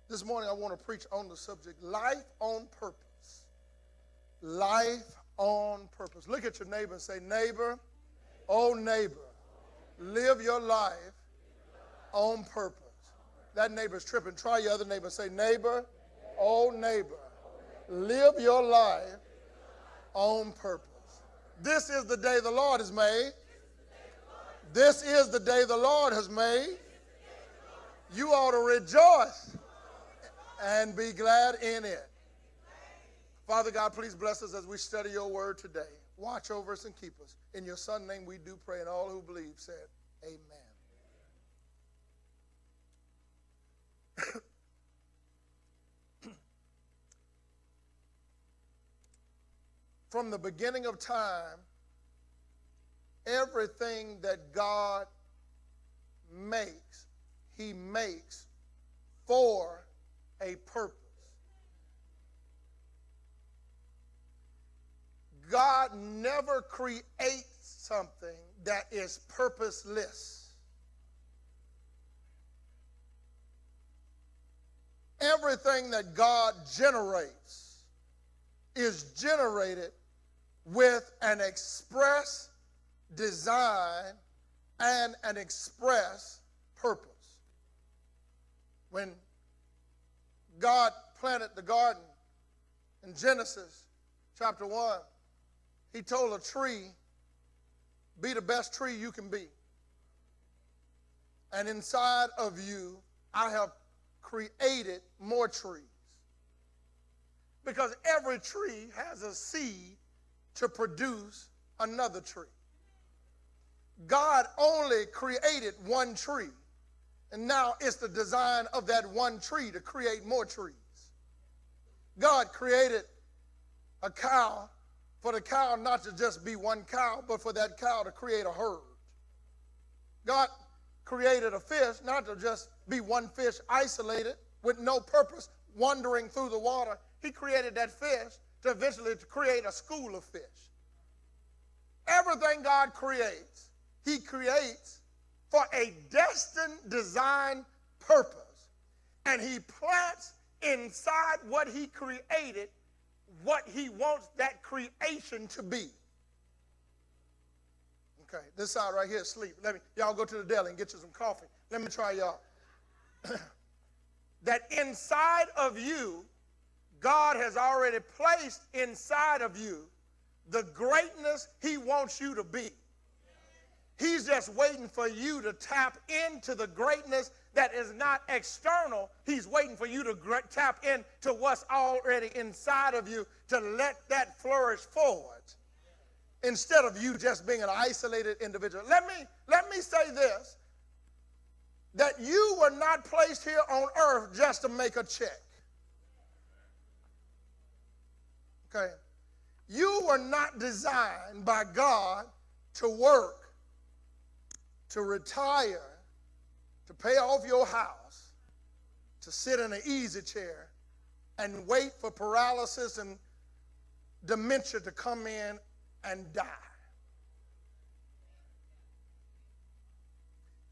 This morning I want to preach on the subject, life on purpose. Life on purpose. Look at your neighbor and say, neighbor, oh neighbor, live your life on purpose. That neighbor's tripping. Try your other neighbor and say, neighbor, oh neighbor, live your life on purpose. This is the day the Lord has made. This is the day the Lord has made. You ought to rejoice and be glad in it. Father God, please bless us as we study your word today. Watch over us and keep us. In your son's name we do pray, and all who believe said, amen. From the beginning of time, everything that God makes, he makes for a purpose. God never creates something that is purposeless. Everything that God generates is generated with an express design and an express purpose. When God planted the garden in Genesis chapter 1, he told a tree, be the best tree you can be. And inside of you, I have created more trees. Because every tree has a seed to produce another tree. God only created one tree. And now it's the design of that one tree to create more trees. God created a cow for the cow not to just be one cow, but for that cow to create a herd. God created a fish not to just be one fish isolated with no purpose wandering through the water. He created that fish to eventually to create a school of fish. Everything God creates, he creates for a destined design purpose. And he plants inside what he created what he wants that creation to be. Okay, this side right here is sleep. Y'all go to the deli and get you some coffee. Let me try y'all. That inside of you, God has already placed inside of you the greatness he wants you to be. He's just waiting for you to tap into the greatness that is not external. He's waiting for you to tap into what's already inside of you to let that flourish forward instead of you just being an isolated individual. Let me say this, that you were not placed here on earth just to make a check. Okay? You were not designed by God to work, to retire, to pay off your house, to sit in an easy chair and wait for paralysis and dementia to come in and die.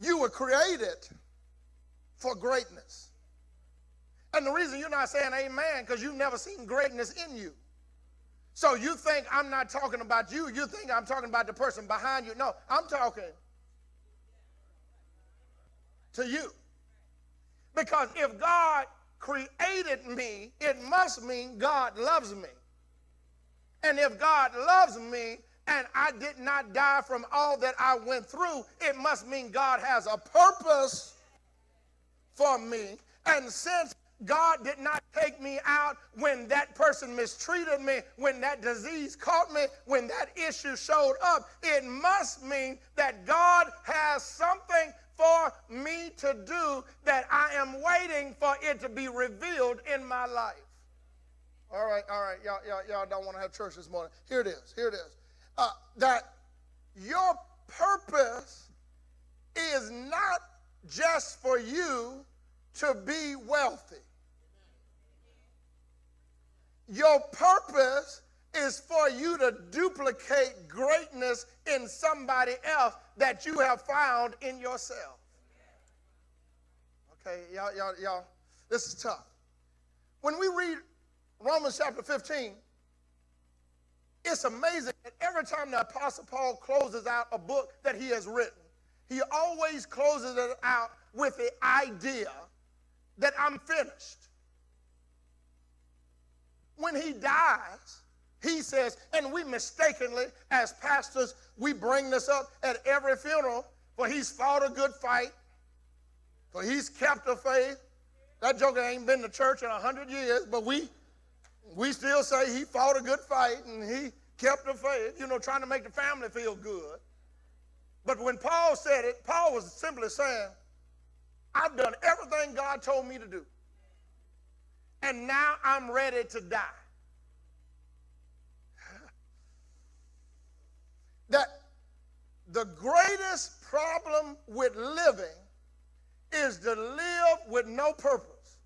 You were created for greatness. And the reason you're not saying amen, because you've never seen greatness in you. So you think I'm not talking about you. You think I'm talking about the person behind you. No, I'm talking to you. Because if God created me, it must mean God loves me. And if God loves me and I did not die from all that I went through, it must mean God has a purpose for me. And since God did not take me out when that person mistreated me, when that disease caught me, when that issue showed up, it must mean that God has something for me to do that I am waiting for it to be revealed in my life. All right. Y'all don't want to have church this morning. Here it is. That your purpose is not just for you to be wealthy. Your purpose is for you to duplicate greatness in somebody else that you have found in yourself. Okay, y'all This is tough. When we read Romans chapter 15, it's amazing that every time the Apostle Paul closes out a book that he has written, he always closes it out with the idea that I'm finished. When he dies, he says, and we mistakenly, as pastors, we bring this up at every funeral, for he's fought a good fight, for he's kept the faith. That joker ain't been to church in 100 years, but we still say he fought a good fight and he kept the faith, trying to make the family feel good. But when Paul said it, Paul was simply saying, I've done everything God told me to do. And now I'm ready to die. That the greatest problem with living is to live with no purpose.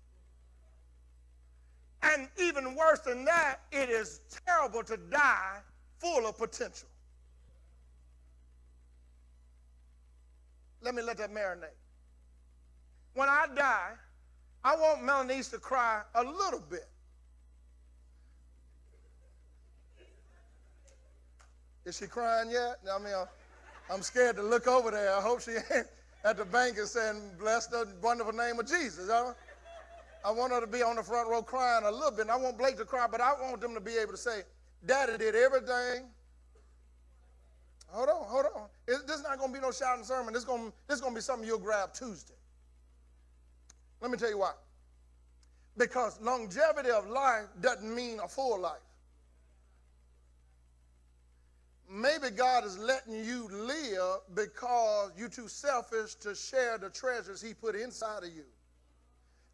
And even worse than that, it is terrible to die full of potential. Let me let that marinate. When I die, I want Melanice to cry a little bit. Is she crying yet? I mean, I'm scared to look over there. I hope she ain't at the bank and saying, bless the wonderful name of Jesus. I want her to be on the front row crying a little bit. And I want Blake to cry, but I want them to be able to say, Daddy did everything. Hold on. This is not going to be no shouting sermon. This is going to be something you'll grab Tuesday. Let me tell you why. Because longevity of life doesn't mean a full life. Maybe God is letting you live because you're too selfish to share the treasures he put inside of you.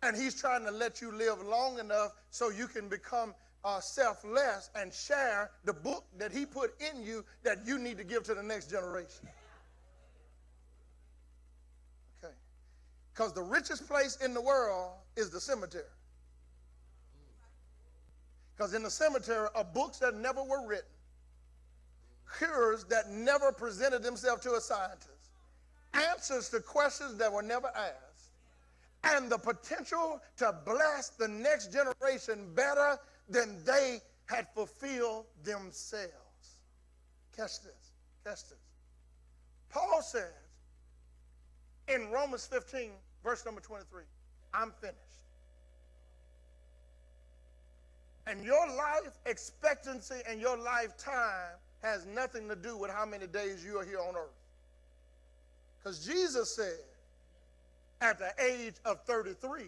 And he's trying to let you live long enough so you can become selfless and share the book that he put in you that you need to give to the next generation. Okay. Because the richest place in the world is the cemetery. Because in the cemetery are books that never were written, cures that never presented themselves to a scientist, answers to questions that were never asked, and the potential to bless the next generation better than they had fulfilled themselves. Catch this. Paul says in Romans 15, verse number 23, I'm finished. And your life expectancy and your lifetime has nothing to do with how many days you are here on earth. Because Jesus said, at the age of 33,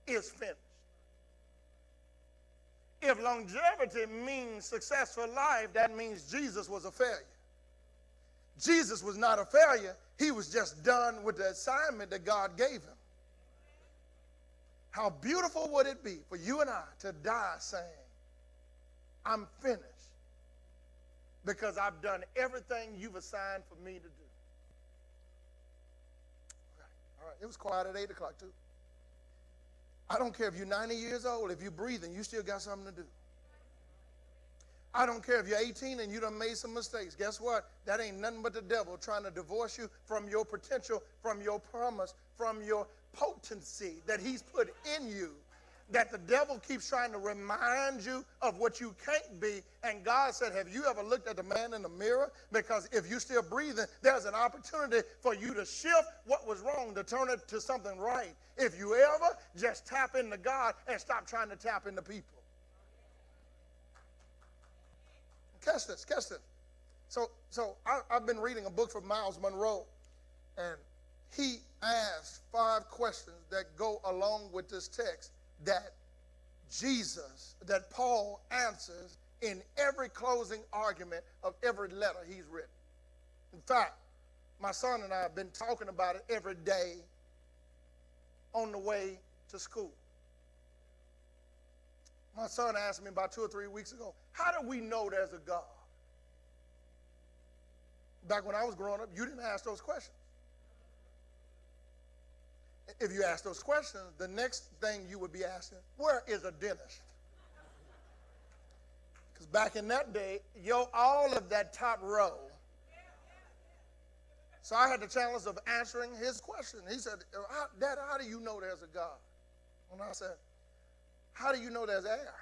it's finished. If longevity means successful life, that means Jesus was a failure. Jesus was not a failure. He was just done with the assignment that God gave him. How beautiful would it be for you and I to die saying, I'm finished because I've done everything you've assigned for me to do. All right. It was quiet at 8 o'clock too. I don't care if you're 90 years old. If you're breathing, you still got something to do. I don't care if you're 18 and you done made some mistakes. Guess what? That ain't nothing but the devil trying to divorce you from your potential, from your promise, from your potency that he's put in you. That the devil keeps trying to remind you of what you can't be. And God said, have you ever looked at the man in the mirror? Because if you're still breathing, there's an opportunity for you to shift what was wrong, to turn it to something right. If you ever just tap into God and stop trying to tap into people. Catch this. So I've been reading a book from Miles Monroe, and he asked 5 questions that go along with this text that Paul answers in every closing argument of every letter he's written. In fact, my son and I have been talking about it every day on the way to school. My son asked me about 2 or 3 weeks ago, how do we know there's a God? Back when I was growing up, you didn't ask those questions. If you ask those questions, the next thing you would be asking, where is a dentist? Because back in that day, all of that top row So I had the challenge of answering his question. He said, Dad, how do you know there's a God? And I said, how do you know there's air?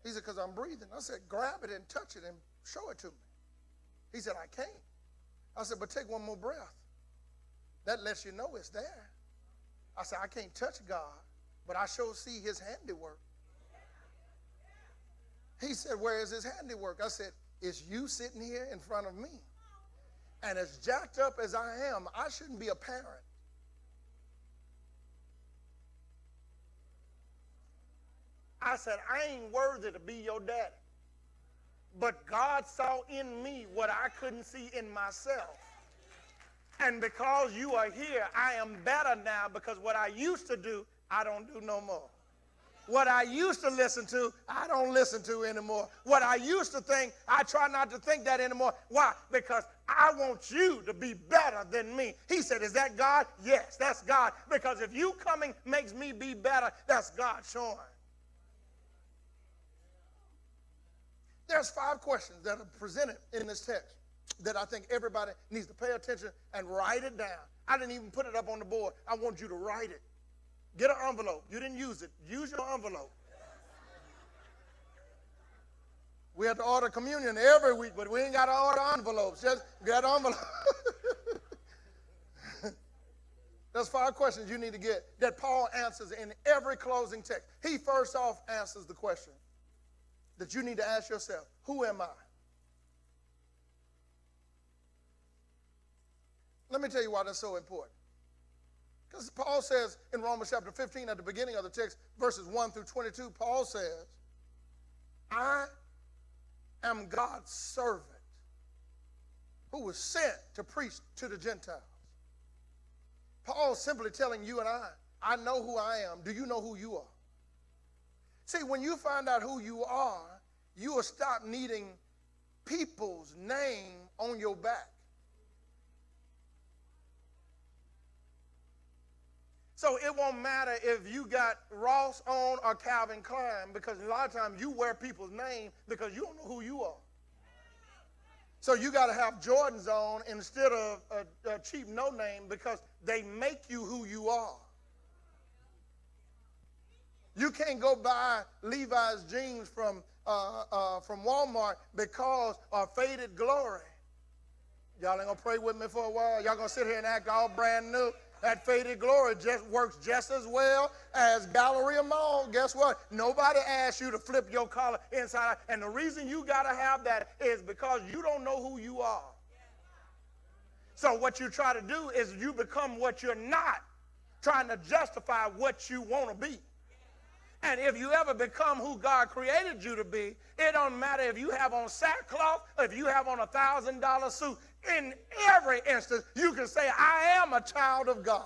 He said, because I'm breathing. I said, grab it and touch it and show it to me. He said, I can't. I said, but take one more breath. That lets you know it's there. I said, I can't touch God, but I sure see his handiwork. He said, where is his handiwork? I said, it's you sitting here in front of me. And as jacked up as I am, I shouldn't be a parent. I said, I ain't worthy to be your daddy. But God saw in me what I couldn't see in myself. And because you are here, I am better now, because what I used to do, I don't do no more. What I used to listen to, I don't listen to anymore. What I used to think, I try not to think that anymore. Why? Because I want you to be better than me. He said, is that God? Yes, that's God. Because if you coming makes me be better, that's God showing. There's 5 questions that are presented in this text that I think everybody needs to pay attention and write it down. I didn't even put it up on the board. I want you to write it. Get an envelope. You didn't use it. Use your envelope. We have to order communion every week, but we ain't got to order envelopes. Just get an envelope. There's 5 questions you need to get that Paul answers in every closing text. He first off answers the question that you need to ask yourself, who am I? Let me tell you why that's so important. Because Paul says in Romans chapter 15 at the beginning of the text, verses 1 through 22, Paul says, I am God's servant who was sent to preach to the Gentiles. Paul's simply telling you and I know who I am. Do you know who you are? See, when you find out who you are, you will stop needing people's name on your back. So it won't matter if you got Ross on or Calvin Klein, because a lot of times you wear people's name because you don't know who you are. So you got to have Jordans on instead of a cheap no name, because they make you who you are. You can't go buy Levi's jeans from Walmart because of Faded Glory. Y'all ain't gonna pray with me for a while? Y'all gonna sit here and act all brand new? That Faded Glory just works just as well as Galleria Mall. Guess what? Nobody asked you to flip your collar inside out. And the reason you got to have that is because you don't know who you are. So what you try to do is you become what you're not, trying to justify what you want to be. And if you ever become who God created you to be, it don't matter if you have on sackcloth, or if you have on a $1,000 suit. In every instance, you can say, I am a child of God.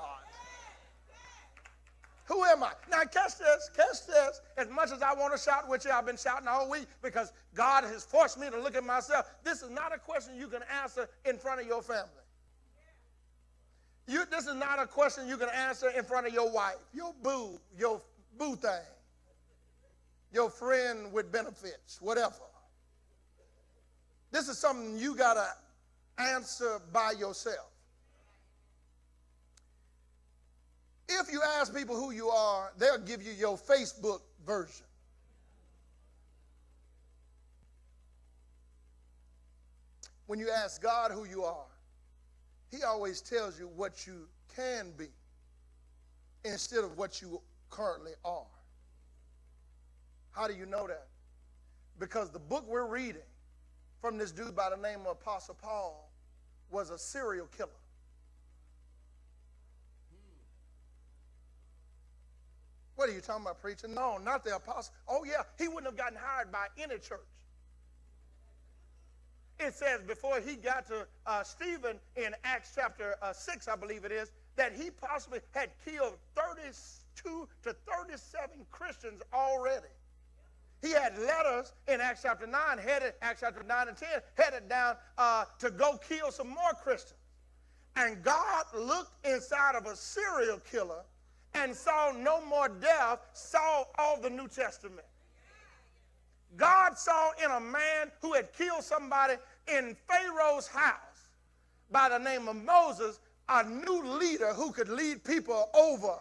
Who am I? Now, catch this. As much as I want to shout, which I've been shouting all week because God has forced me to look at myself, this is not a question you can answer in front of your family. This is not a question you can answer in front of your wife, your boo thing, your friend with benefits, whatever. This is something you got to answer by yourself. If you ask people who you are, they'll give you your Facebook version. When you ask God who you are, he always tells you what you can be instead of what you currently are. How do you know that? Because the book we're reading from this dude by the name of Apostle Paul was a serial killer. What are you talking about, preacher? No, not the apostle. Oh, yeah, he wouldn't have gotten hired by any church. It says before he got to Stephen in Acts chapter 6, I believe it is, that he possibly had killed 32 to 37 Christians already. He had letters in Acts chapter 9, Acts chapter 9 and 10, headed down to go kill some more Christians. And God looked inside of a serial killer and saw no more death, saw all the New Testament. God saw in a man who had killed somebody in Pharaoh's house by the name of Moses, a new leader who could lead people over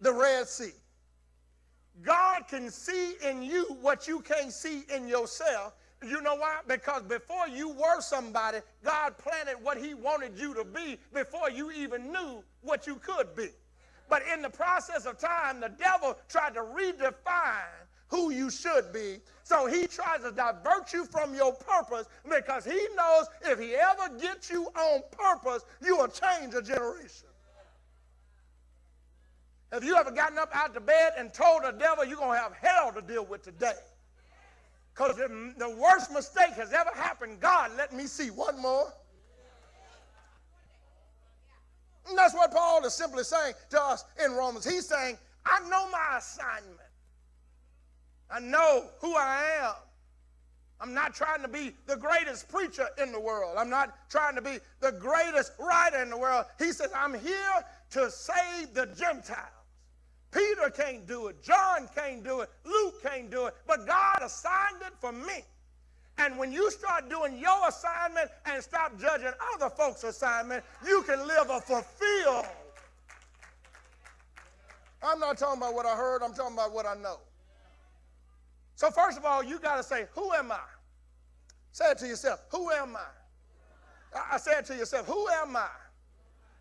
the Red Sea. God can see in you what you can't see in yourself. You know why? Because before you were somebody, God planted what he wanted you to be before you even knew what you could be. But in the process of time, the devil tried to redefine who you should be. So he tries to divert you from your purpose because he knows if he ever gets you on purpose, you will change a generation. Have you ever gotten up out of bed and told the devil you're going to have hell to deal with today? Because the worst mistake has ever happened. God, let me see one more. And that's what Paul is simply saying to us in Romans. He's saying, I know my assignment. I know who I am. I'm not trying to be the greatest preacher in the world. I'm not trying to be the greatest writer in the world. He says, I'm here to save the Gentiles. Peter can't do it. John can't do it. Luke can't do it. But God assigned it for me. And when you start doing your assignment and stop judging other folks' assignment, you can live a fulfilled. I'm not talking about what I heard. I'm talking about what I know. So first of all, you got to say, who am I? Say it to yourself. Who am I? I say it to yourself. Who am I?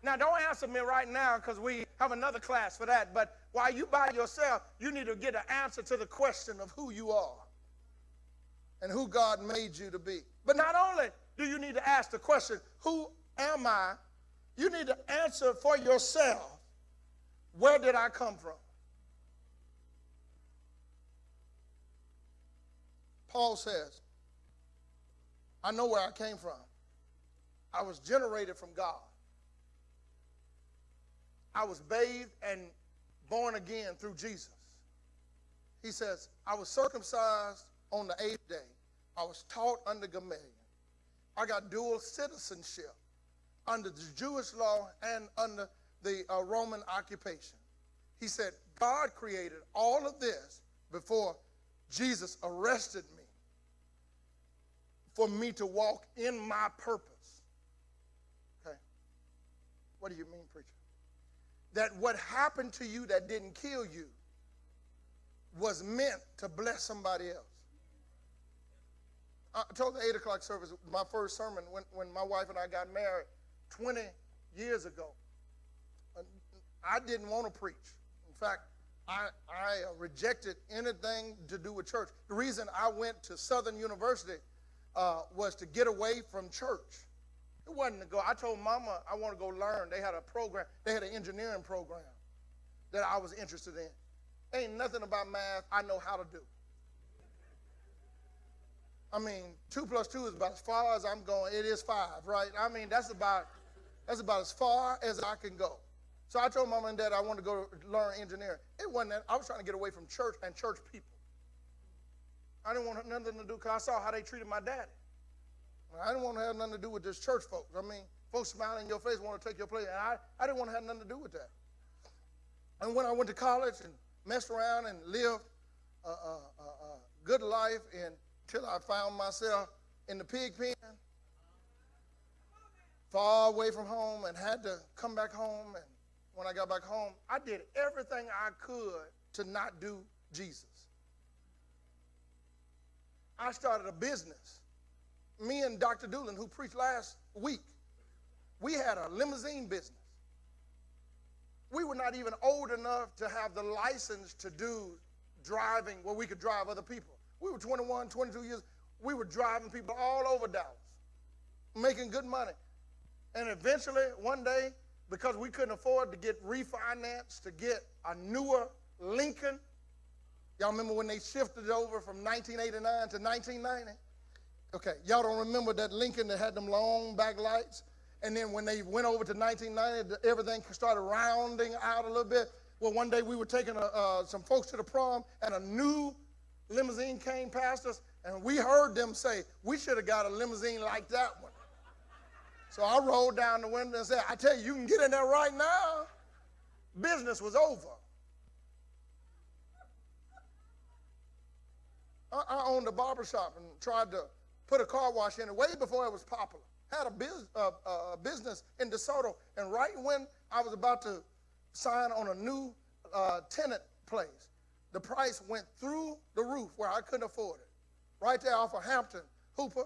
Now, don't answer me right now because we have another class for that. But while you by yourself, you need to get an answer to the question of who you are and who God made you to be. But not only do you need to ask the question, who am I? You need to answer for yourself, where did I come from? Paul says, I know where I came from. I was generated from God. I was bathed and born again through Jesus. He says, I was circumcised on the 8th day. I was taught under Gamaliel. I got dual citizenship under the Jewish law and under the Roman occupation. He said, God created all of this before Jesus arrested me for me to walk in my purpose. Okay. What do you mean, preacher? That what happened to you that didn't kill you was meant to bless somebody else. I told the 8 o'clock service, my first sermon, when my wife and I got married 20 years ago. I didn't want to preach. In fact, I rejected anything to do with church. The reason I went to Southern University was to get away from church. It wasn't to go. I told Mama I want to go learn. They had a program. They had an engineering program that I was interested in. Ain't nothing about math I know how to do. I mean, 2 plus 2 is about as far as I'm going. It is 5, right? I mean, that's about as far as I can go. So I told Mama and Dad I wanted to go learn engineering. It wasn't that. I was trying to get away from church and church people. I didn't want nothing to do because I saw how they treated my daddy. I didn't want to have nothing to do with this church folks. I mean, folks smiling in your face want to take your place. And I didn't want to have nothing to do with that. And when I went to college and messed around and lived a good life until I found myself in the pig pen, far away from home, and had to come back home. And when I got back home, I did everything I could to not do Jesus. I started a business. Me and Dr. Doolin, who preached last week, we had a limousine business. We were not even old enough to have the license to do driving where we could drive other people. We were 21, 22 years. We were driving people all over Dallas, making good money. And eventually, one day, because we couldn't afford to get refinanced to get a newer Lincoln, y'all remember when they shifted it over from 1989 to 1990? Okay, y'all don't remember that Lincoln that had them long back lights? And then when they went over to 1990, everything started rounding out a little bit. Well, one day we were taking some folks to the prom, and a new limousine came past us, and we heard them say, we should have got a limousine like that one. So I rolled down the window and said, I tell you, you can get in there right now. Business was over. I owned a barber shop and tried to put a car wash in it way before it was popular. had a business in DeSoto, and right when I was about to sign on a new tenant place, the price went through the roof where I couldn't afford it. Right there off of Hampton, Hooper,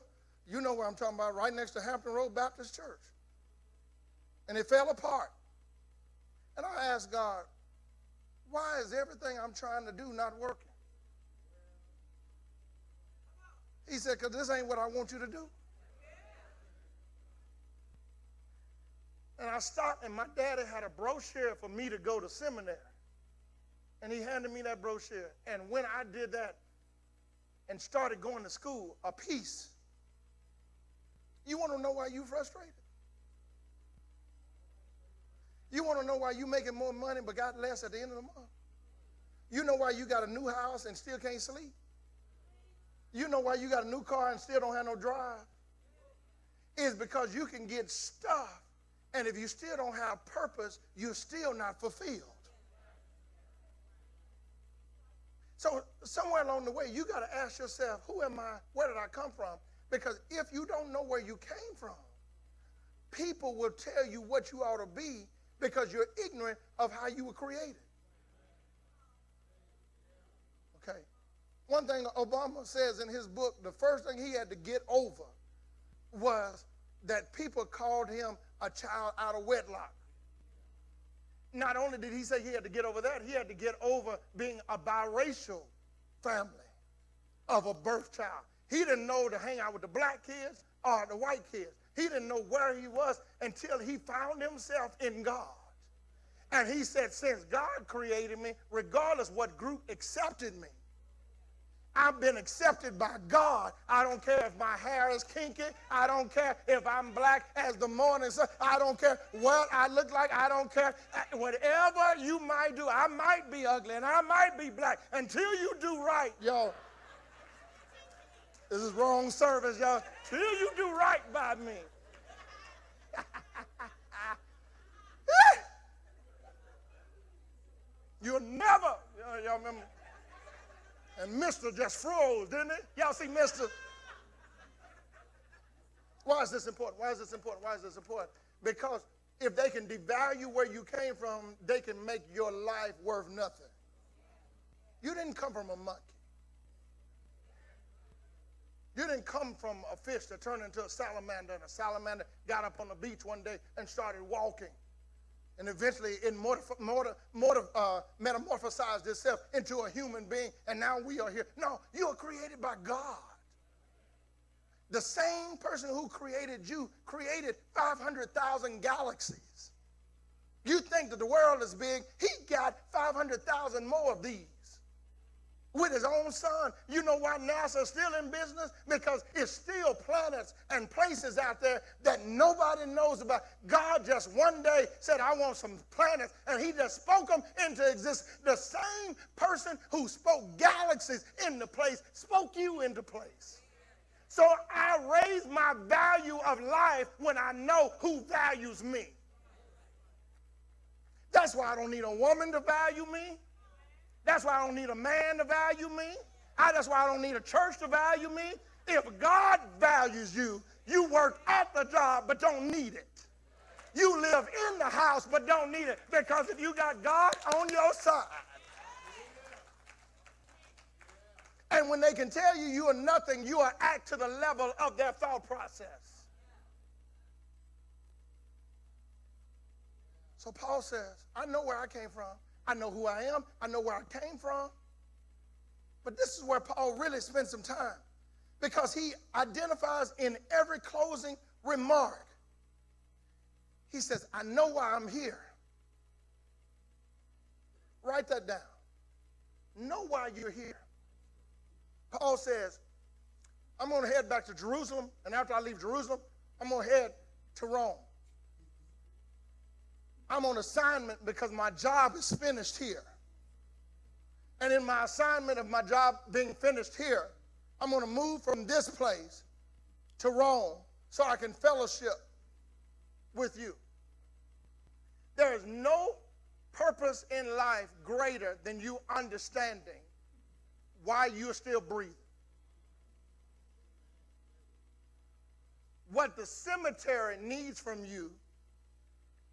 you know where I'm talking about, right next to Hampton Road Baptist Church. And it fell apart. And I asked God, why is everything I'm trying to do not working? He said, because this ain't what I want you to do. And I stopped, and my daddy had a brochure for me to go to seminary. And he handed me that brochure. And when I did that and started going to school, a piece, you want to know why you're frustrated? You want to know why you're making more money but got less at the end of the month? You know why you got a new house and still can't sleep? You know why you got a new car and still don't have no drive? It's because you can get stuff, and if you still don't have purpose, you're still not fulfilled. So somewhere along the way, you got to ask yourself, who am I? Where did I come from? Because if you don't know where you came from, people will tell you what you ought to be because you're ignorant of how you were created. Okay. One thing Obama says in his book, the first thing he had to get over was that people called him a child out of wedlock. Not only did he say he had to get over that, he had to get over being a biracial family of a birth child. He didn't know to hang out with the black kids or the white kids. He didn't know where he was until he found himself in God. And he said, since God created me, regardless what group accepted me, I've been accepted by God. I don't care if my hair is kinky. I don't care if I'm black as the morning sun. I don't care what I look like. I don't care. Whatever you might do, I might be ugly and I might be black. Until you do right, y'all. This is wrong service, y'all. Till you do right by me. You'll never, y'all remember? And Mr. just froze, didn't it? Y'all see Mr.? Why is this important? Why is this important? Why is this important? Because if they can devalue where you came from, they can make your life worth nothing. You didn't come from a monkey. You didn't come from a fish that turned into a salamander, and a salamander got up on the beach one day and started walking. And eventually it metamorphosized itself into a human being, and now we are here. No, you are created by God. The same person who created you created 500,000 galaxies. You think that the world is big, he got 500,000 more of these with his own son. You know why NASA is still in business? Because it's still planets and places out there that nobody knows about. God just one day said, I want some planets, and he just spoke them into existence. The same person who spoke galaxies into place spoke you into place. So I raise my value of life when I know who values me. That's why I don't need a woman to value me. That's why I don't need a man to value me. That's why I don't need a church to value me. If God values you, you work at the job but don't need it. You live in the house but don't need it, because if you got God on your side, and when they can tell you you are nothing, you are act to the level of their thought process. So Paul says, I know where I came from. I know who I am. I know where I came from. But this is where Paul really spends some time, because he identifies in every closing remark. He says, I know why I'm here. Write that down. Know why you're here. Paul says, I'm going to head back to Jerusalem, and after I leave Jerusalem, I'm going to head to Rome. I'm on assignment because my job is finished here. And in my assignment of my job being finished here, I'm going to move from this place to Rome so I can fellowship with you. There is no purpose in life greater than you understanding why you're still breathing. what the cemetery needs from you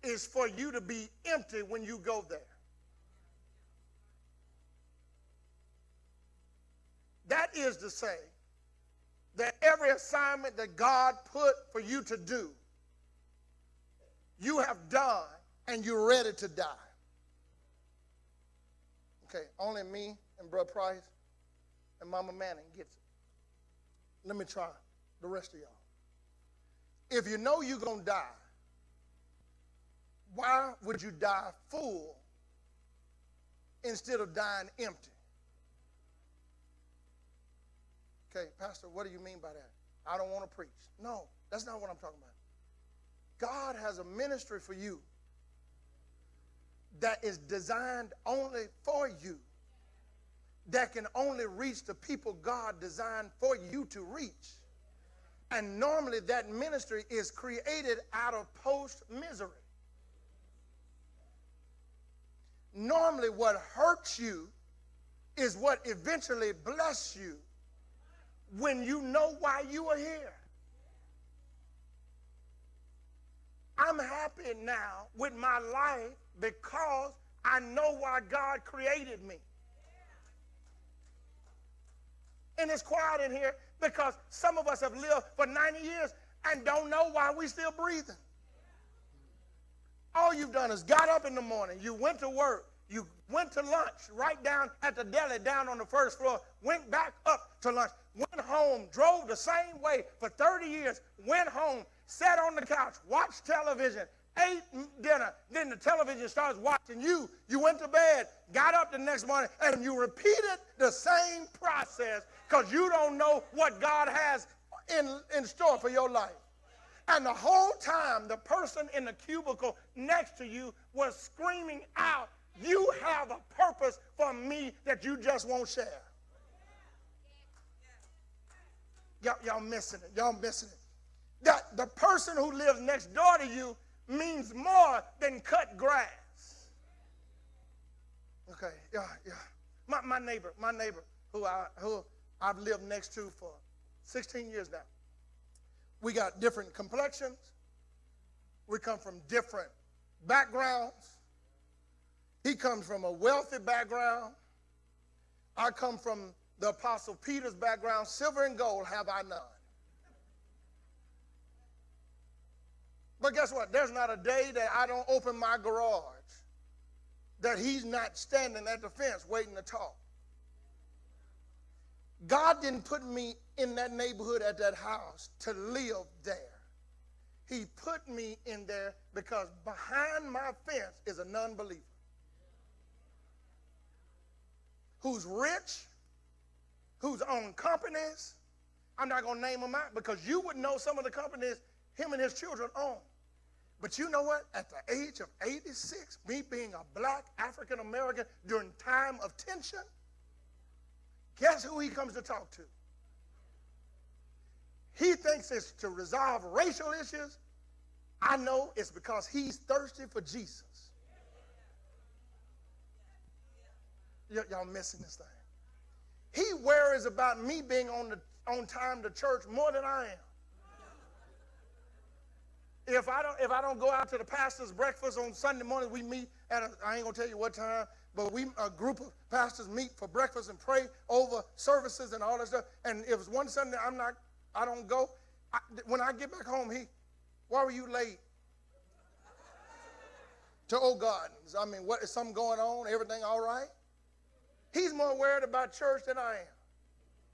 is for you to be empty when you go there. That is to say that every assignment that God put for you to do, you have done and you're ready to die. Okay, only me and Brother Price and Mama Manning gets it. Let me try the rest of y'all. If you know you're going to die, why would you die full instead of dying empty? Okay, Pastor, what do you mean by that? I don't want to preach. No, that's not what I'm talking about. God has a ministry for you that is designed only for you, that can only reach the people God designed for you to reach. And normally that ministry is created out of post-misery. Normally what hurts you is what eventually bless you when you know why you are here. I'm happy now with my life because I know why God created me. And it's quiet in here because some of us have lived for 90 years and don't know why we're still breathing. All you've done is got up in the morning, you went to work, you went to lunch right down at the deli down on the first floor, went back up to lunch, went home, drove the same way for 30 years, went home, sat on the couch, watched television, ate dinner, then the television starts watching you. You went to bed, got up the next morning, and you repeated the same process because you don't know what God has in store for your life. And the whole time, the person in the cubicle next to you was screaming out, "You have a purpose for me that you just won't share." Y'all missing it. Y'all missing it. That the person who lives next door to you means more than cut grass. Okay, yeah. My neighbor who I've lived next to for 16 years now. We got different complexions. We come from different backgrounds. He comes from a wealthy background. I come from the Apostle Peter's background. Silver and gold have I none. But guess what? There's not a day that I don't open my garage that he's not standing at the fence waiting to talk. God didn't put me in that neighborhood at that house to live there. He put me in there because behind my fence is a non-believer who's rich, who's owned companies. I'm not going to name them out because you would know some of the companies him and his children own. But you know what? At the age of 86, me being a black African American during time of tension, guess who he comes to talk to? He thinks it's to resolve racial issues. I know it's because he's thirsty for Jesus. Y'all missing this thing. He worries about me being on time to church more than I am. If I don't go out to the pastor's breakfast on Sunday morning, we meet at I ain't gonna tell you what time, but a group of pastors meet for breakfast and pray over services and all that stuff. And if it's one Sunday I don't go. When I get back home, why were you late to Oak Gardens? I mean, what is something going on? Everything all right? He's more worried about church than I am.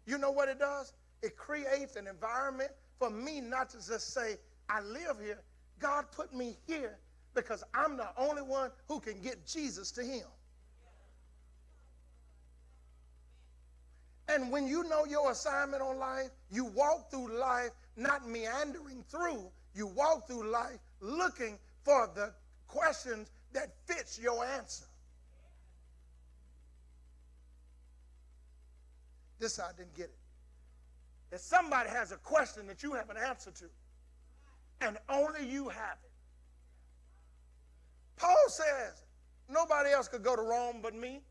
You know what it does? It creates an environment for me not to just say, I live here. God put me here because I'm the only one who can get Jesus to him. And when you know your assignment on life, you walk through life not meandering through. You walk through life looking for the questions that fits your answer. This I didn't get it. If somebody has a question that you have an answer to, and only you have it. Paul says, nobody else could go to Rome but me.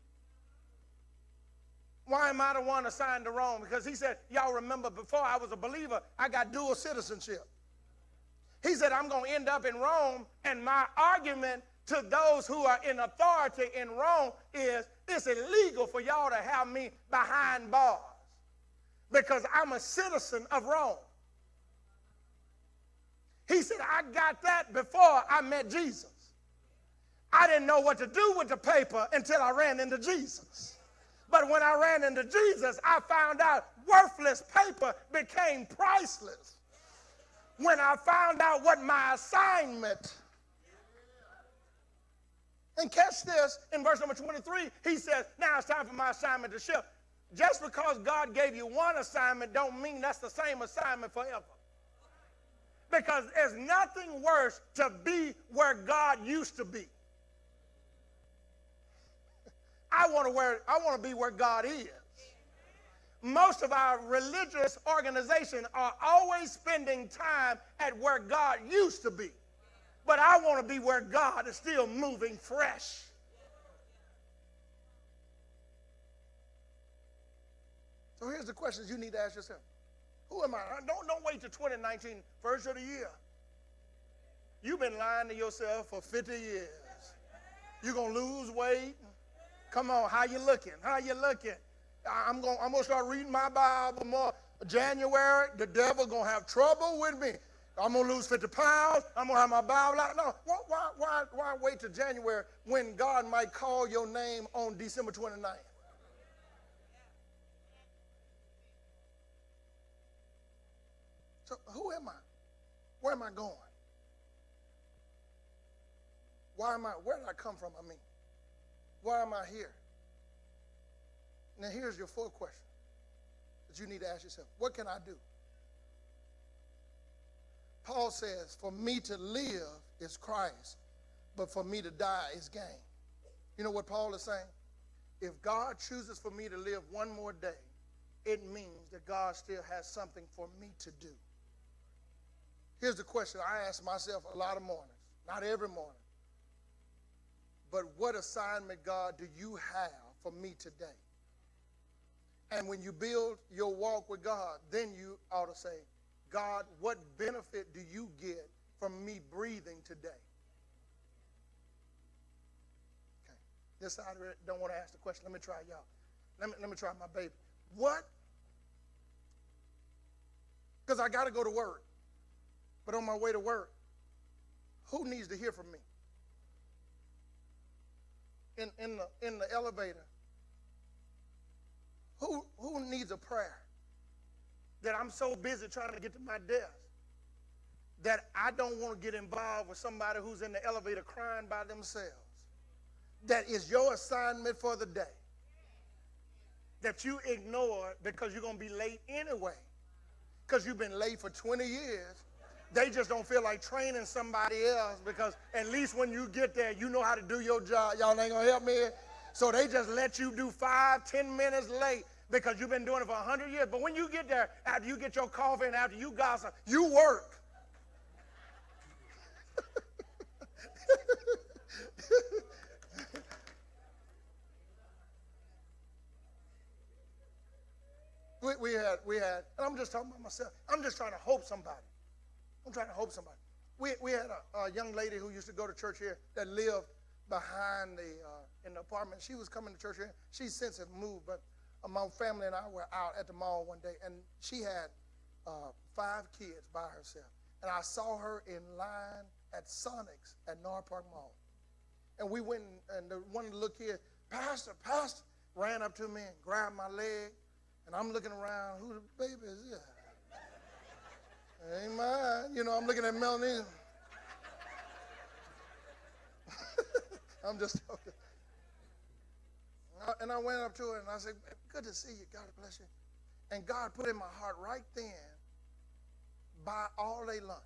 Why am I the one assigned to Rome? Because he said, y'all remember before I was a believer, I got dual citizenship. He said, I'm going to end up in Rome, and my argument to those who are in authority in Rome is it's illegal for y'all to have me behind bars because I'm a citizen of Rome. He said, I got that before I met Jesus. I didn't know what to do with the paper until I ran into Jesus. But when I ran into Jesus, I found out worthless paper became priceless. When I found out what my assignment. And catch this, in verse number 23, he says, now it's time for my assignment to shift. Just because God gave you one assignment don't mean that's the same assignment forever. Because there's nothing worse to be where God used to be. I want to be where God is. Most of our religious organizations are always spending time at where God used to be. But I want to be where God is still moving fresh. So here's the questions you need to ask yourself. Who am I? Don't wait till 2019, first of the year. You've been lying to yourself for 50 years. You're going to lose weight. Come on, how you looking? How you looking? I'm going to start reading my Bible more. January, the devil going to have trouble with me. I'm going to lose 50 pounds. I'm going to have my Bible out. No, why wait till January when God might call your name on December 29th? So who am I? Where am I going? Where did I come from? Why am I here? Now here's your fourth question that you need to ask yourself. What can I do? Paul says, for me to live is Christ, but for me to die is gain. You know what Paul is saying? If God chooses for me to live one more day, it means that God still has something for me to do. Here's the question I ask myself a lot of mornings, not every morning. But what assignment, God, do you have for me today? And when you build your walk with God, then you ought to say, God, what benefit do you get from me breathing today? Okay. This side of it don't want to ask the question. Let me try y'all. Let me try my baby. What? Because I got to go to work. But on my way to work, who needs to hear from me? In the elevator, who needs a prayer? That I'm so busy trying to get to my desk that I don't want to get involved with somebody who's in the elevator crying by themselves. That is your assignment for the day. That you ignore because you're going to be late anyway. Because you've been late for 20 years. They just don't feel like training somebody else because at least when you get there, you know how to do your job. Y'all ain't going to help me? So they just let you do 5-10 minutes late because you've been doing it for 100 years. But when you get there, after you get your coffee and after you gossip, you work. we had, and I'm just talking about myself. I'm just trying to hope somebody. We had a young lady who used to go to church here that lived behind in the apartment. She was coming to church here. She's since moved, but my family and I were out at the mall one day, and she had 5 kids by herself. And I saw her in line at Sonic's at North Park Mall. And we went, and one of the little kids, Pastor, ran up to me and grabbed my leg. And I'm looking around, who the baby is this? Ain't mine. You know, I'm looking at Melanie. I'm just joking. And I went up to her and I said, good to see you. God bless you. And God put in my heart right then, buy all day lunch.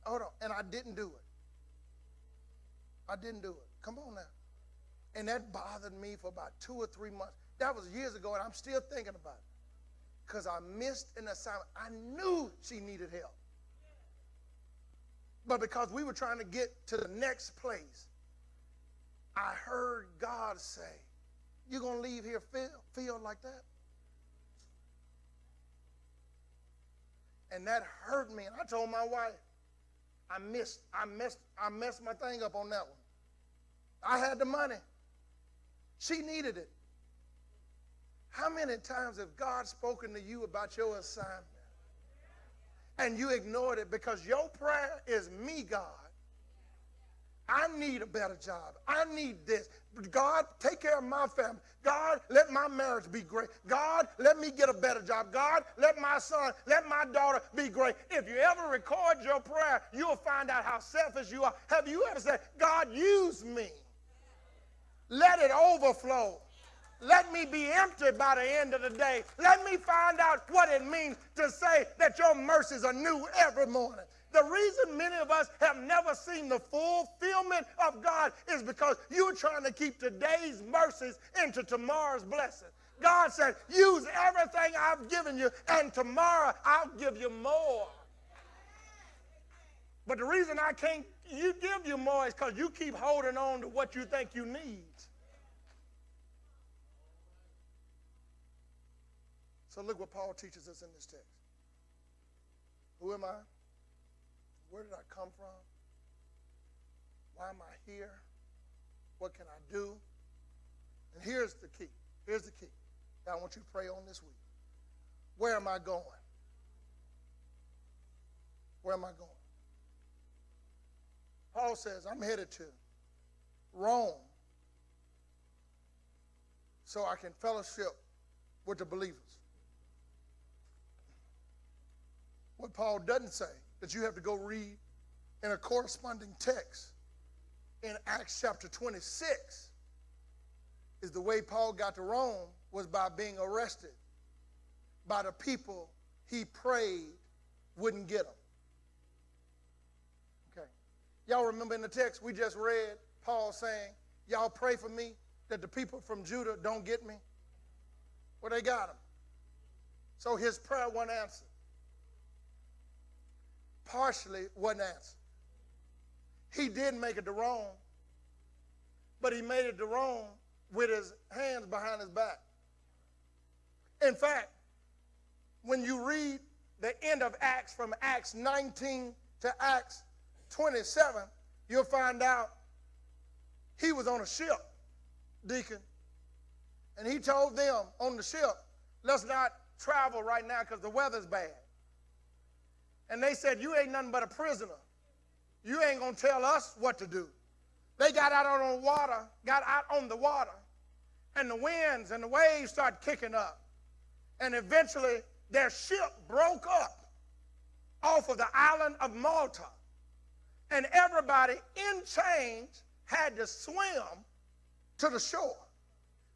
Hold on. And I didn't do it. Come on now. And that bothered me for about 2 or 3 months. That was years ago, and I'm still thinking about it. Because I missed an assignment. I knew she needed help. But because we were trying to get to the next place, I heard God say, you're going to leave here feel like that? And that hurt me. And I told my wife, I messed my thing up on that one. I had the money. She needed it. How many times have God spoken to you about your assignment and you ignored it because your prayer is, me, God, I need a better job. I need this. God, take care of my family. God, let my marriage be great. God, let me get a better job. God, let my son, let my daughter be great. If you ever record your prayer, you'll find out how selfish you are. Have you ever said, God, use me? Let it overflow. Let me be empty by the end of the day. Let me find out what it means to say that your mercies are new every morning. The reason many of us have never seen the fulfillment of God is because you're trying to keep today's mercies into tomorrow's blessing. God said, use everything I've given you, and tomorrow I'll give you more. But the reason I can't give you more is because you keep holding on to what you think you need. So look what Paul teaches us in this text. Who am I? Where did I come from? Why am I here? What can I do? And here's the key. Here's the key that I want you to pray on this week. Where am I going? Where am I going? Paul says, I'm headed to Rome so I can fellowship with the believers. What Paul doesn't say, that you have to go read in a corresponding text in Acts chapter 26, is the way Paul got to Rome was by being arrested by the people he prayed wouldn't get him. Okay. Y'all remember in the text we just read Paul saying, y'all pray for me that the people from Judah don't get me? Well, they got him. So his prayer wasn't answered. Partially wasn't answered. He did make it to Rome, but he made it to Rome with his hands behind his back. In fact, when you read the end of Acts from Acts 19 to Acts 27, you'll find out he was on a ship, deacon, and he told them on the ship, let's not travel right now because the weather's bad. And they said, you ain't nothing but a prisoner. You ain't going to tell us what to do. They got out on the water, and the winds and the waves started kicking up. And eventually, their ship broke up off of the island of Malta. And everybody in chains had to swim to the shore.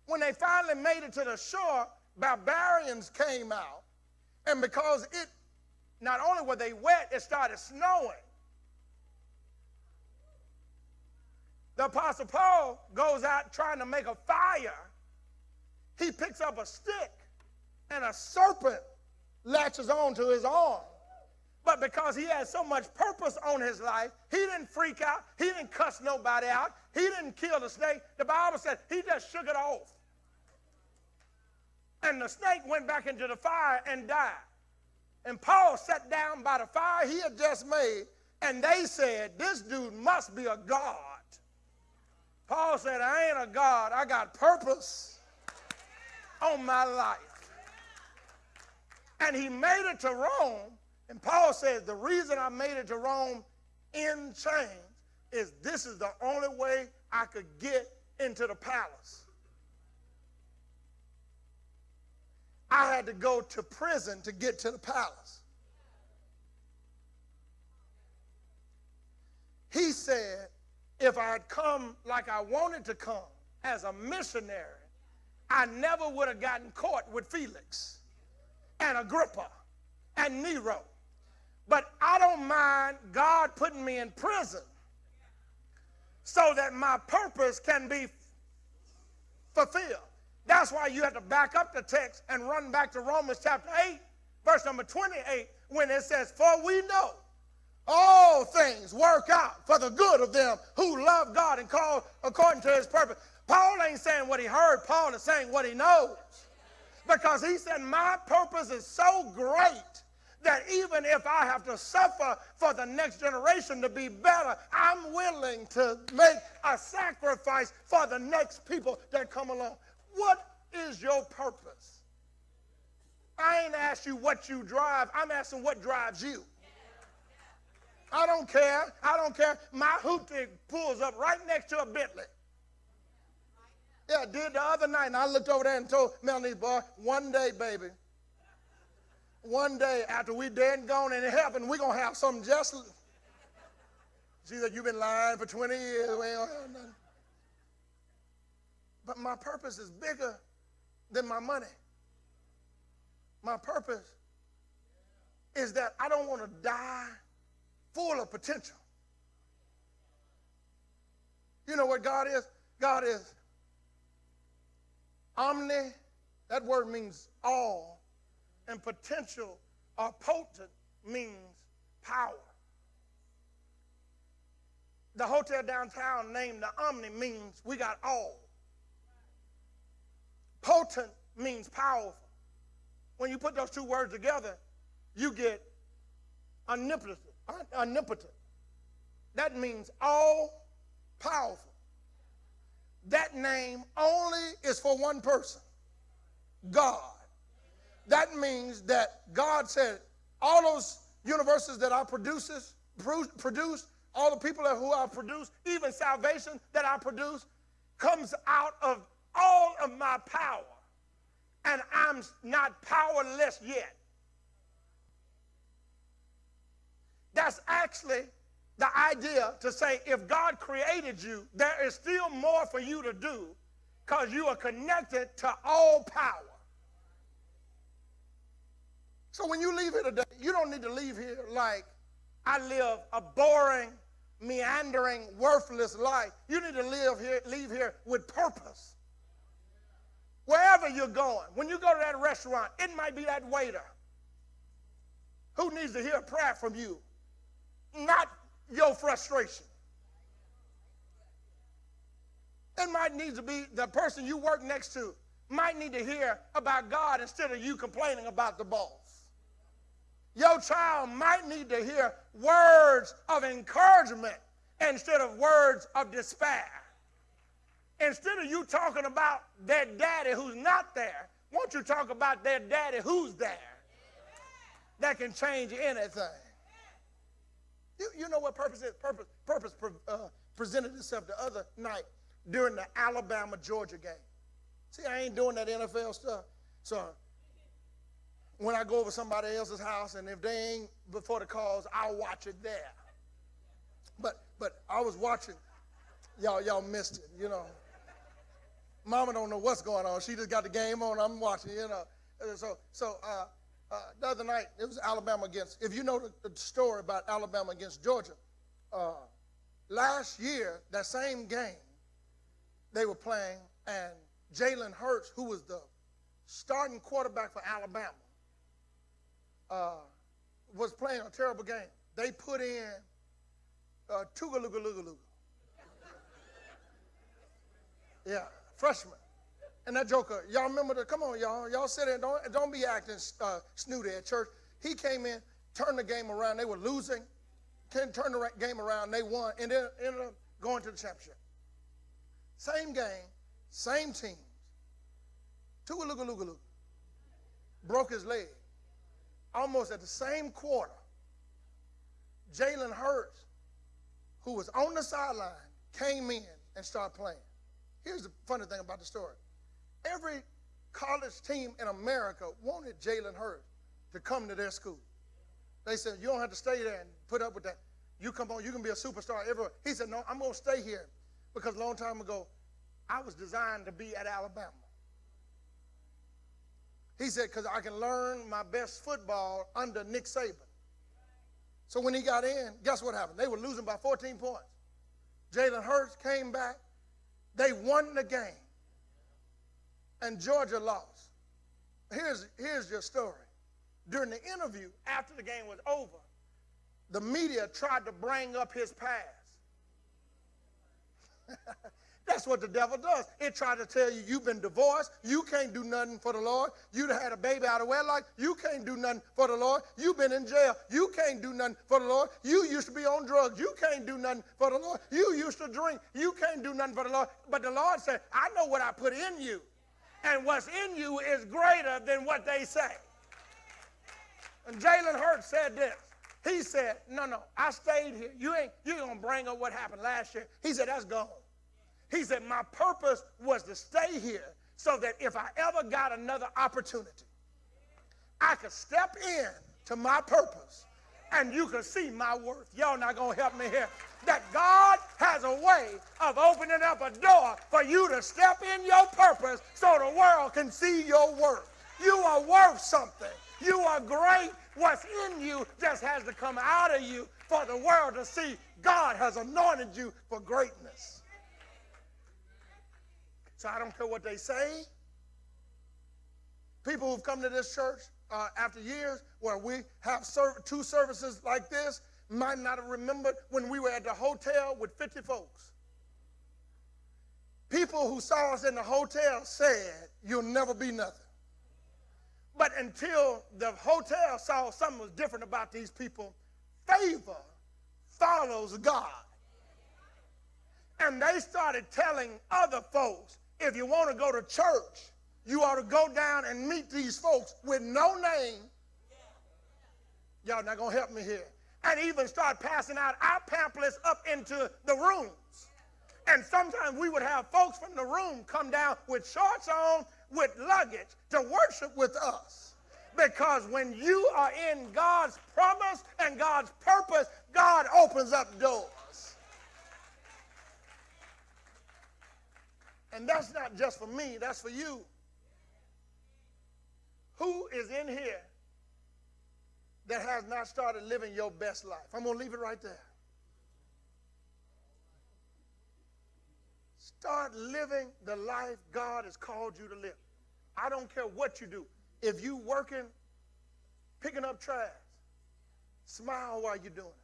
When they finally made it to the shore, barbarians came out. And because not only were they wet, it started snowing. The Apostle Paul goes out trying to make a fire. He picks up a stick, and a serpent latches onto his arm. But because he had so much purpose on his life, he didn't freak out. He didn't cuss nobody out. He didn't kill the snake. The Bible said he just shook it off. And the snake went back into the fire and died. And Paul sat down by the fire he had just made, and they said, this dude must be a god. Paul said, I ain't a god. I got purpose on my life. And he made it to Rome, and Paul says, the reason I made it to Rome in chains is this is the only way I could get into the palace. I had to go to prison to get to the palace. He said, if I had come like I wanted to come as a missionary, I never would have gotten caught with Felix and Agrippa and Nero. But I don't mind God putting me in prison so that my purpose can be fulfilled. That's why you have to back up the text and run back to Romans chapter 8, verse number 28, when it says, for we know all things work out for the good of them who love God and call according to his purpose. Paul ain't saying what he heard. Paul is saying what he knows. Because he said, my purpose is so great that even if I have to suffer for the next generation to be better, I'm willing to make a sacrifice for the next people that come along. What is your purpose? I ain't asked you what you drive. I'm asking what drives you. I don't care. I don't care. My hoopty pulls up right next to a Bentley. Yeah, I did the other night, and I looked over there and told Melanie, boy, one day, baby, one day after we dead and gone in heaven, we're going to have something just. She said, you've been lying for 20 years. We ain't gonna have nothing. But my purpose is bigger than my money. My purpose is that I don't want to die full of potential. You know what God is? God is omni. That word means all. And potential or potent means power. The hotel downtown named the Omni means we got all. Potent means powerful. When you put those two words together, you get omnipotent. That means all powerful. That name only is for one person, God. That means that God said, all those universes that I produce, all the people who I produce, even salvation that I produce, comes out of all of my power. And I'm not powerless yet. That's actually the idea to say if God created you, there is still more for you to do because you are connected to all power. So when you leave here today, you don't need to leave here like I live a boring, meandering, worthless life. You need to leave here with purpose. Wherever you're going, when you go to that restaurant, it might be that waiter who needs to hear a prayer from you, not your frustration. It might need to be the person you work next to might need to hear about God instead of you complaining about the boss. Your child might need to hear words of encouragement instead of words of despair. Instead of you talking about their daddy who's not there, won't you talk about their daddy who's there? That can change anything. You know what purpose is? Purpose presented itself the other night during the Alabama-Georgia game. See, I ain't doing that NFL stuff. So when I go over somebody else's house, and if they ain't before the calls, I'll watch it there. But I was watching. Y'all missed it, you know. Mama don't know what's going on. She just got the game on. I'm watching, you know. So the other night, it was Alabama against, if you know the story about Alabama against Georgia, last year, that same game, they were playing, and Jalen Hurts, who was the starting quarterback for Alabama, was playing a terrible game. They put in Tugalugalugaluga. Yeah, freshman. And that joker, y'all remember come on, y'all sit there, don't be acting snooty at church. He came in, turned the game around. They were losing, turned the game around, they won, and then ended up going to the championship. Same game, same teams. Tugalugalugaluga. Broke his leg. Almost at the same quarter, Jalen Hurts, who was on the sideline, came in and started playing. Here's the funny thing about the story. Every college team in America wanted Jalen Hurts to come to their school. They said, you don't have to stay there and put up with that. You come on, you can be a superstar everywhere. He said, no, I'm going to stay here because a long time ago, I was designed to be at Alabama. He said, because I can learn my best football under Nick Saban. So when he got in, guess what happened? They were losing by 14 points. Jalen Hurts came back. They won the game. And Georgia lost. Here's your story. During the interview, after the game was over, the media tried to bring up his past. That's That's what the devil does. It tries to tell you you've been divorced. You can't do nothing for the Lord. You had a baby out of wedlock. You can't do nothing for the Lord. You've been in jail. You can't do nothing for the Lord. You used to be on drugs. You can't do nothing for the Lord. You used to drink. You can't do nothing for the Lord. But the Lord said, I know what I put in you. And what's in you is greater than what they say. And Jalen Hurts said this. He said, no, I stayed here. You ain't going to bring up what happened last year. He said, that's gone. He said, my purpose was to stay here so that if I ever got another opportunity, I could step in to my purpose and you could see my worth. Y'all not going to help me here. That God has a way of opening up a door for you to step in your purpose so the world can see your worth. You are worth something. You are great. What's in you just has to come out of you for the world to see God has anointed you for greatness. So I don't care what they say. People who've come to this church after years where we have two services like this might not have remembered when we were at the hotel with 50 folks. People who saw us in the hotel said, you'll never be nothing. But until the hotel saw something was different about these people, favor follows God. And they started telling other folks, if you want to go to church, you ought to go down and meet these folks with no name. Y'all not going to help me here. And even start passing out our pamphlets up into the rooms. And sometimes we would have folks from the room come down with shorts on, with luggage to worship with us. Because when you are in God's promise and God's purpose, God opens up doors. And that's not just for me, that's for you. Who is in here that has not started living your best life? I'm going to leave it right there. Start living the life God has called you to live. I don't care what you do. If you working, picking up trash, smile while you're doing it.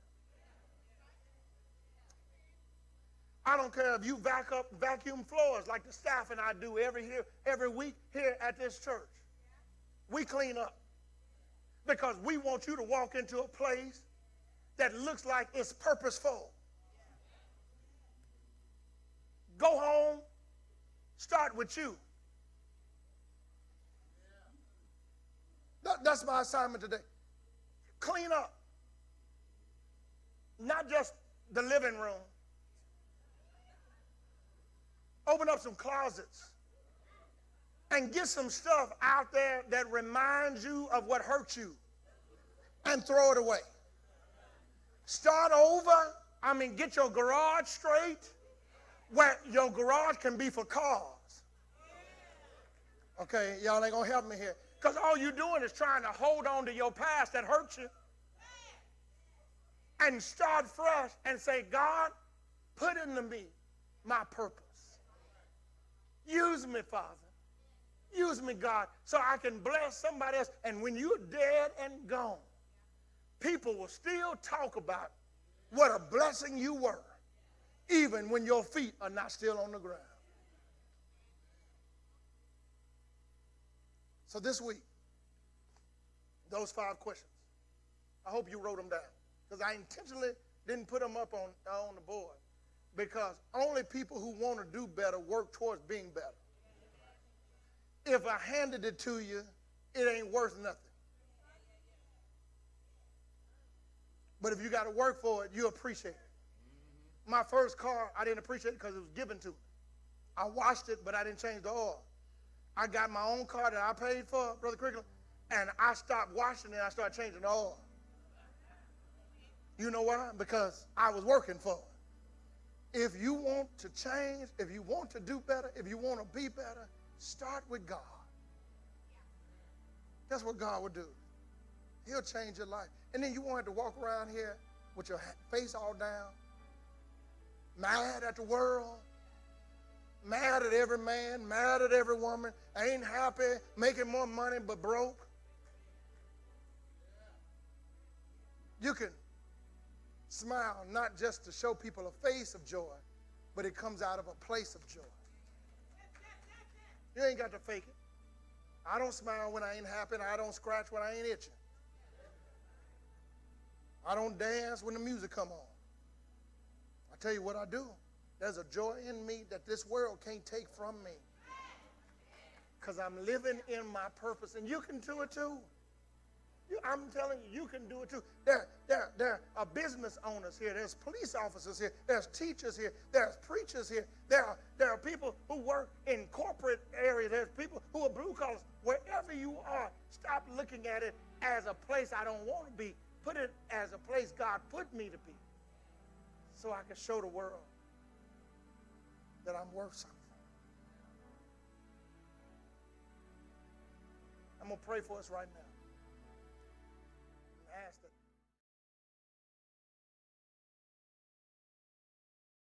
I don't care if you vacuum floors like the staff and I do every week here at this church. We clean up because we want you to walk into a place that looks like it's purposeful. Go home, start with you. That's my assignment today. Clean up. Not just the living room. Open up some closets and get some stuff out there that reminds you of what hurt you and throw it away. Start over. Get your garage straight where your garage can be for cars. Okay, y'all ain't going to help me here. Because all you're doing is trying to hold on to your past that hurt you. And start fresh and say, God, put into me my purpose. Use me, Father. Use me, God, so I can bless somebody else. And when you're dead and gone, people will still talk about what a blessing you were, even when your feet are not still on the ground. So this week, those 5 questions, I hope you wrote them down, because I intentionally didn't put them up on the board, because only people who want to do better work towards being better. If I handed it to you, it ain't worth nothing. But if you got to work for it, you appreciate it. My first car, I didn't appreciate it because it was given to me. I washed it, but I didn't change the oil. I got my own car that I paid for, Brother Crickland, and I stopped washing it and I started changing the oil. You know why? Because I was working for it. If you want to change, if you want to do better, if you want to be better, start with God. That's what God will do. He'll change your life. And then you won't have to walk around here with your face all down, mad at the world, mad at every man, mad at every woman, ain't happy, making more money but broke. You can smile not just to show people a face of joy, but it comes out of a place of joy. You ain't got to fake it. I don't smile when I ain't happy. I don't scratch when I ain't itching. I don't dance when the music come on. I tell you what I do. There's a joy in me that this world can't take from me. Because I'm living in my purpose. And you can do it too. I'm telling you, you can do it too. There are business owners here. There's police officers here. There's teachers here. There's preachers here. There are people who work in corporate areas. There's people who are blue collars. Wherever you are, stop looking at it as a place I don't want to be. Put it as a place God put me to be, so I can show the world that I'm worth something. I'm going to pray for us right now.